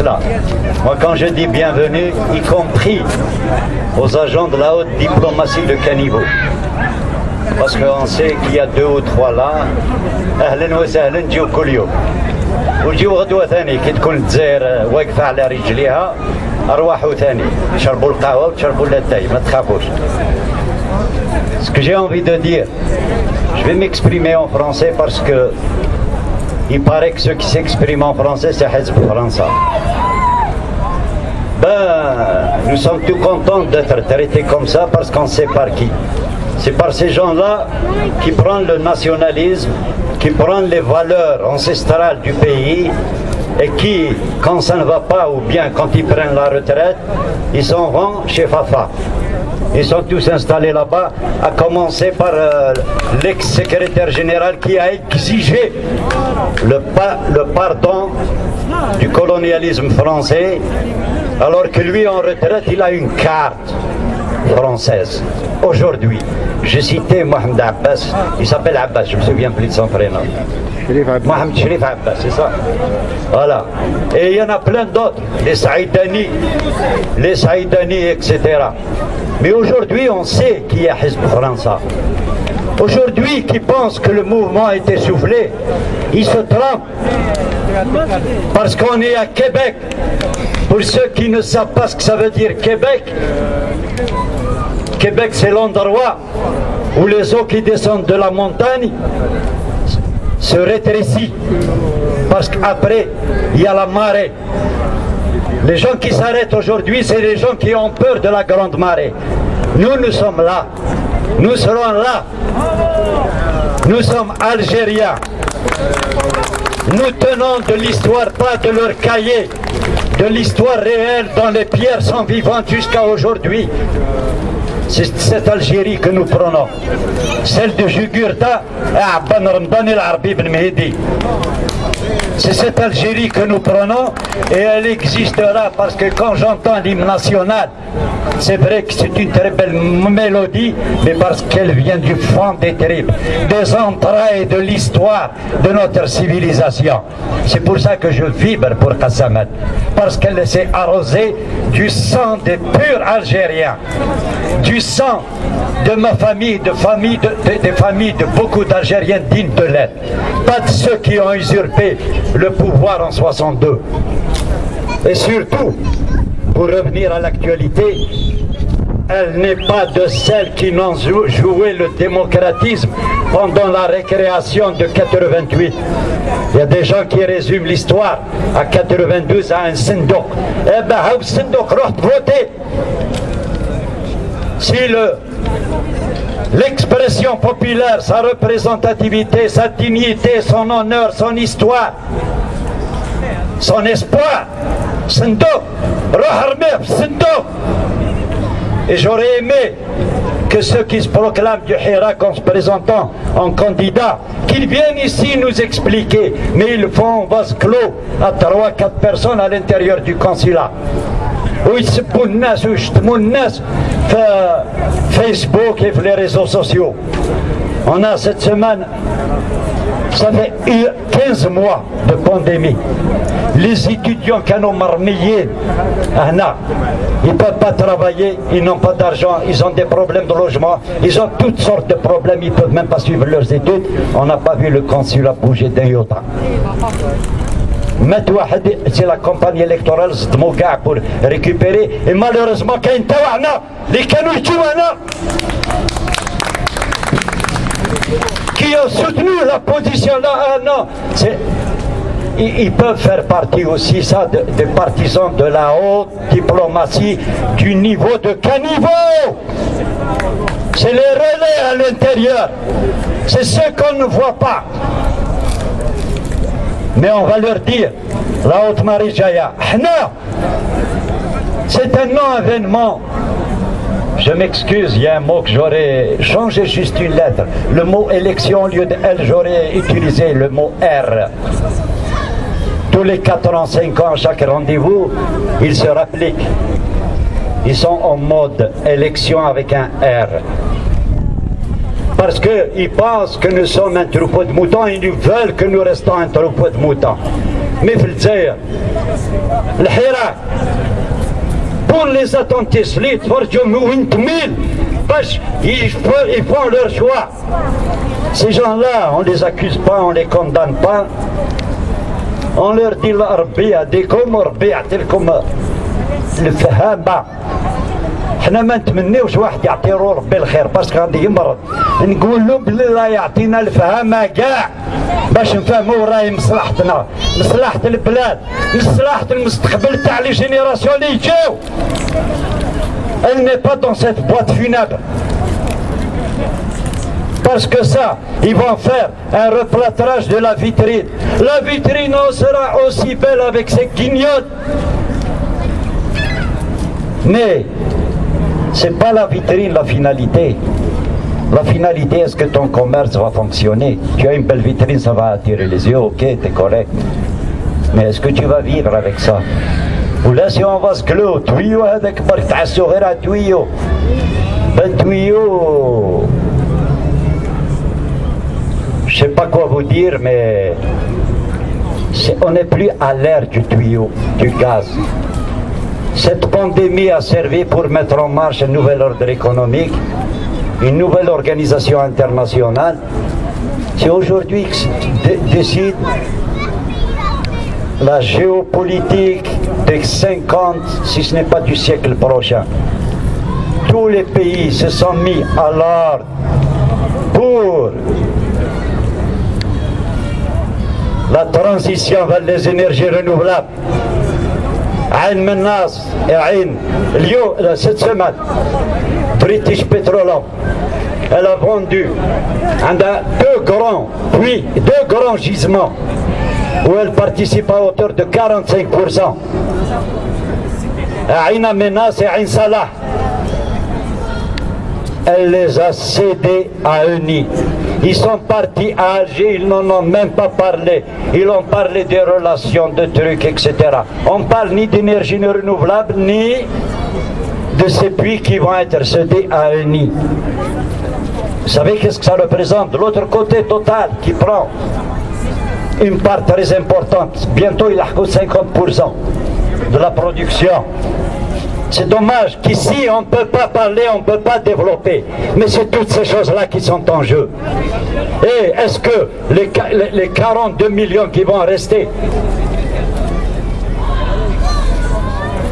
cela. Moi, quand je dis bienvenue, y compris aux agents de la haute diplomatie de caniveau. Parce qu'on sait qu'il y a 2 ou 3 là. أهلا وسهلا نجيو كل يوم. وجيو غدوة ثاني كي تكون الجزائر واقفة على رجليها أرواحوا ثاني. شربوا القهوة وتشربوا الاتاي ما تخافوش. Ce que j'ai envie de dire, je vais m'exprimer en français parce que il paraît que ceux qui s'expriment en français, c'est Hizb França. Nous sommes tout contents d'être traités comme ça parce qu'on sait par qui. C'est par ces gens-là qui prennent le nationalisme, qui prennent les valeurs ancestrales du pays et qui, quand ça ne va pas ou bien quand ils prennent la retraite, ils s'en vont chez Fafa. Ils sont tous installés là-bas, à commencer par l'ex-secrétaire général qui a exigé le pardon du colonialisme français, alors que lui en retraite, il a une carte française. Aujourd'hui, j'ai cité Mohamed Abbas, il s'appelle Abbas, je ne me souviens plus de son prénom. Mohamed Sherif Abbas, c'est ça. Voilà. Et il y en a plein d'autres, les Saïdani, etc. Mais aujourd'hui, on sait qui est Hizb França. Aujourd'hui, qui pense que le mouvement est essoufflé, il se trompe. Parce qu'on est à Québec. Pour ceux qui ne savent pas ce que ça veut dire Québec, Québec c'est l'endroit où les eaux qui descendent de la montagne se rétrécissent. Parce qu'après, il y a la marée. Les gens qui s'arrêtent aujourd'hui, c'est les gens qui ont peur de la grande marée. Nous sommes là. Nous serons là. Nous sommes Algériens. Nous tenons de l'histoire, pas de leur cahier, de l'histoire réelle dont les pierres sont vivantes jusqu'à aujourd'hui. C'est cette Algérie que nous prenons. Celle de Jugurtha et Abban Ramdan El Arbi Ben Mehdi. C'est cette Algérie que nous prenons et elle existera parce que quand j'entends l'hymne national, c'est vrai que c'est une très belle mélodie, mais parce qu'elle vient du fond des tripes, des entrailles de l'histoire de notre civilisation. C'est pour ça que je vibre pour Kassamet, parce qu'elle s'est arrosée du sang des purs Algériens, du sang de ma famille, des familles de beaucoup d'Algériens dignes de l'aide, pas de ceux qui ont usurpé le pouvoir en 62. Et surtout, pour revenir à l'actualité, elle n'est pas de celles qui n'ont joué le démocratisme pendant la récréation de 88. Il y a des gens qui résument l'histoire à 92 à un syndoc. Eh ben, au syndoc, voter. Si l'expression populaire, sa représentativité, sa dignité, son honneur, son histoire, son espoir, syndoc, syndoc. Et j'aurais aimé que ceux qui se proclament du Hirak en se présentant en candidat, qu'ils viennent ici nous expliquer, mais ils le font en vase clos à 3-4 personnes à l'intérieur du consulat. ويسبوا الناس ويشتموا الناس في فيسبوك et les réseaux sociaux. On a cette semaine, ça fait 15 mois de pandémie. Les étudiants qui ont marmillé, ils ne peuvent pas travailler, ils n'ont pas d'argent, ils ont des problèmes de logement, ils ont toutes sortes de problèmes, ils ne peuvent même pas suivre leurs études. On n'a pas vu le consulat bouger d'un iota. C'est la campagne électorale pour récupérer et malheureusement qui ont soutenu la position là, non, ils peuvent faire partie aussi ça des partisans de la haute diplomatie du niveau de caniveau. C'est les relais à l'intérieur, c'est ce qu'on ne voit pas. Mais on va leur dire, la haute Marijaya, c'est un non-événement. Je m'excuse, il y a un mot que j'aurais changé juste une lettre. Le mot élection, au lieu de L, j'aurais utilisé le mot R. Tous les 4 ans, 5 ans, à chaque rendez-vous, ils se rappliquent. Ils sont en mode élection avec un R. Parce qu'ils pensent que nous sommes un troupeau de moutons et ils veulent que nous restons un troupeau de moutons. Mais الحراك pour les attentistes اللي يتفرجوا من وين تميل باش ils font leur choix. Ces gens-là, on ne les accuse pas, on ne les condamne pas. On leur dit ربي يهديكم وربي يعطيلكم الفهامة. حنا ما نتمنيوش واحد يعطي ربي الخير باسكو غادي يمرض، نقول له بلي الله يعطينا الفهامة كاع باش نفهموا راهي مصلحتنا، مصلحة البلاد، مصلحة المستقبل تاع لي جينيراسيون اللي يجاو. Elle n'est pas dans cette boîte funèbre. Parce que ça, ils vont faire un replâtrage de la vitrine. La vitrine sera aussi belle avec ses guignottes. Mais c'est pas la vitrine la finalité. La finalité, est-ce que ton commerce va fonctionner? Tu as une belle vitrine, ça va attirer les yeux, ok, t'es correct. Mais est-ce que tu vas vivre avec ça? Ou là, si on va se gler au tuyau, avec un tuyau, ben tuyau, je sais pas quoi vous dire, mais on n'est plus à l'ère du tuyau, du gaz. Cette pandémie a servi pour mettre en marche un nouvel ordre économique, une nouvelle organisation internationale. C'est aujourd'hui que décide la géopolitique des 50, si ce n'est pas du siècle prochain. Tous les pays se sont mis à l'ordre pour la transition vers les énergies renouvelables. عين من الناس عين اليوم cette semaine British Petroleum elle a vendu deux grands gisements où elle participe à hauteur de 45%. Aïn Amenas et Aïn Salah, elle les a cédés à Eni. Ils sont partis à Alger, ils n'en ont même pas parlé. Ils ont parlé des relations, de trucs, etc. On ne parle ni d'énergie renouvelable, ni de ces puits qui vont être cédés à Eni. Vous savez qu'est-ce que ça représente? De l'autre côté, Total, qui prend une part très importante. Bientôt, il a 50% de la production. C'est dommage qu'ici, on ne peut pas parler, on ne peut pas développer. Mais c'est toutes ces choses-là qui sont en jeu. Et est-ce que les 42 millions qui vont rester,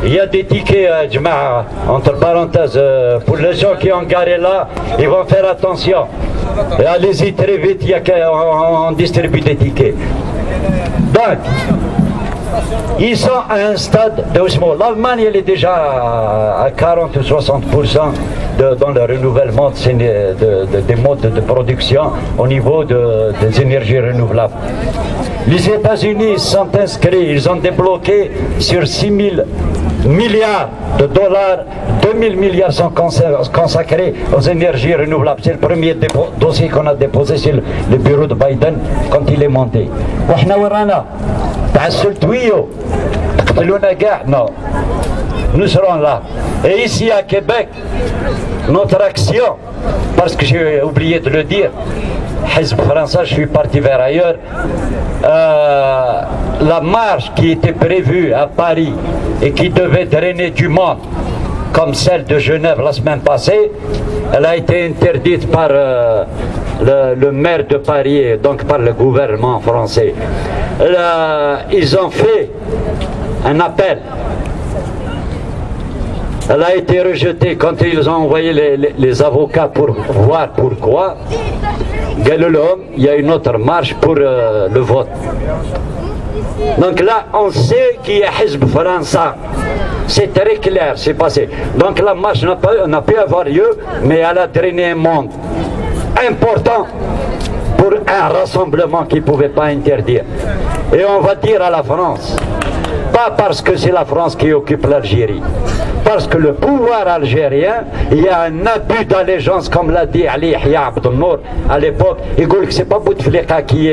il y a des tickets, entre parenthèses, pour les gens qui ont garé là, ils vont faire attention. Et allez-y très vite, on distribue des tickets. Donc, ils sont à un stade de haussement. L'Allemagne, elle est déjà à 40 ou 60% dans le renouvellement des modes de production au niveau des énergies renouvelables. Les États-Unis sont inscrits, ils ont débloqué sur 6 000 milliards de dollars, 2 000 milliards sont consacrés aux énergies renouvelables. C'est le premier dossier qu'on a déposé sur le bureau de Biden quand il est monté. Non, nous serons là. Et ici à Québec, notre action, parce que j'ai oublié de le dire, Hizb français, je suis parti vers ailleurs, la marche qui était prévue à Paris et qui devait drainer du monde, comme celle de Genève la semaine passée, elle a été interdite par le maire de Paris, donc par le gouvernement français. Ils ont fait un appel. Elle a été rejetée quand ils ont envoyé les avocats pour voir pourquoi. Il y a une autre marche pour le vote. Donc là, on sait qui est Hizb français. C'est très clair, c'est passé. Donc la marche n'a pu avoir lieu, mais elle a drainé un monde important pour un rassemblement qui ne pouvait pas interdire. Et on va dire à la France, pas parce que c'est la France qui occupe l'Algérie, parce que le pouvoir algérien, il y a un abus d'allégeance, comme l'a dit Ali Yahya Abdel Nour à l'époque. Il dit que ce n'est pas Bouteflika qui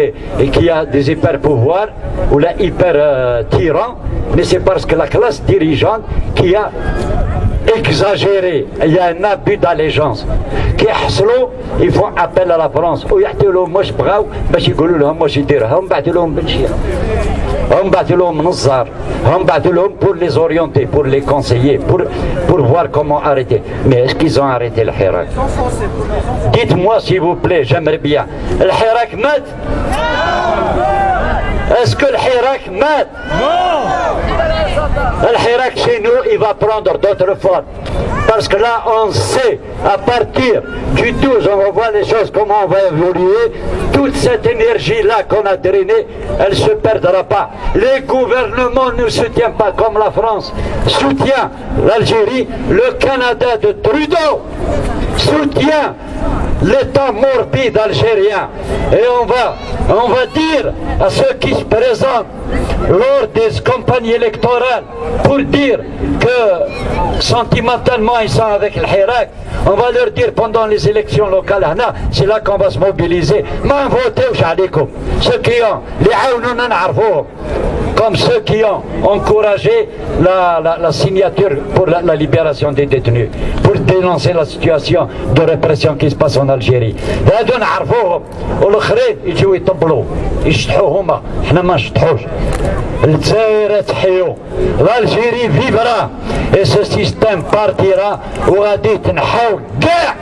a des hyper-pouvoirs ou la hyper-tyran, mais c'est parce que la classe dirigeante qui a exagéré. Il y a un abus d'allégeance. Ils font appel à la France. Ou ils disent, moi je bravo, mais ils disent, moi je dirais, on va dire, هم بعثوا لهم نظار هم بعثوا لهم pour les orienter pour les conseiller pour voir comment arrêter mais est-ce qu'ils ont arrêté le Hirak dites-moi s'il vous plaît j'aimerais bien le Hirak mat est-ce que le Hirak mat le Hirak chez nous il va prendre d'autres formes parce que là on sait à partir du 12 on va voir les choses comment on va évoluer toute cette énergie là qu'on a drainée elle se perdra pas les gouvernements ne soutiennent pas comme la France soutient l'Algérie le Canada de Trudeau soutient l'état morbide algérien et on va dire à ceux qui se présentent lors des campagnes électorales pour dire que sentimentalement ils sont avec le Hirak on va leur dire pendant les élections locales c'est là qu'on va se mobiliser ما نفوتوش عليكم ceux qui ont اللي عاونونا نعرفوهم comme ceux qui ont encouragé la signature pour la libération des détenus, pour dénoncer la situation de répression qui se passe en Algérie. هادو نعرفوهم والاخرين يجيو يطبلوا يشطحوا هما حنا ما نشطحوش. الجزائر تحيو l'Algérie vivra et ce système partira وغادي تنحاو كاع